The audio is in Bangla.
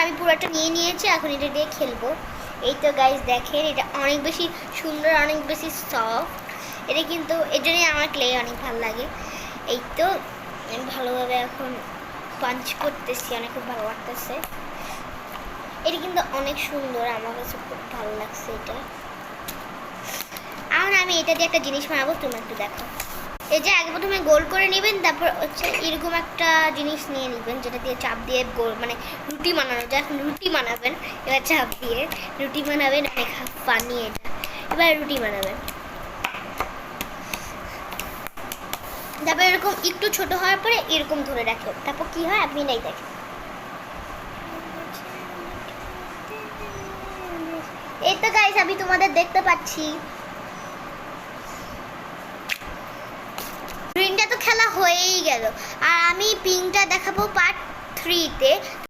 আমি পুরোটা নিয়ে নিয়েছি, এখন এটা দিয়ে খেলবো। এই তো গাইস দেখেন, এটা অনেক বেশি সুন্দর, অনেক বেশি সফট। এটা কিন্তু এর জন্যই আমার ক্লে অনেক ভালো লাগে। এই তো আমি ভালোভাবে এখন পাঞ্চ করতেছি, অনেক খুব ভালো লাগতেছে। এটা কিন্তু অনেক সুন্দর, আমার কাছে খুব ভালো লাগছে এটা। আর আমি এটা দিয়ে একটা জিনিস বানাবো, তুমি একটু দেখো। এই যে আগে প্রথমে গোল করে নেবেন, তারপর হচ্ছে এরকম একটা জিনিস নিয়ে নেবেন, যেটা দিয়ে চাপ দিয়ে গোল মানে রুটি বানানো যায়। এখন রুটি বানাবেন, এবার চাপ দিয়ে রুটি বানাবেন, অনেক ফানি এটা। এবার রুটি বানাবেন, তারপর এরকম একটু ছোট হওয়ার পরে এরকম ধরে রাখো, তারপর কি হয় আপনি নাই দেখেন। এই তো গাইস আমি তোমাদের দেখতে পাচ্ছি। গ্রিনটা তো খেলা হয়েই গেল, আর আমি পিঙ্কটা দেখাবো পার্ট 3-তে।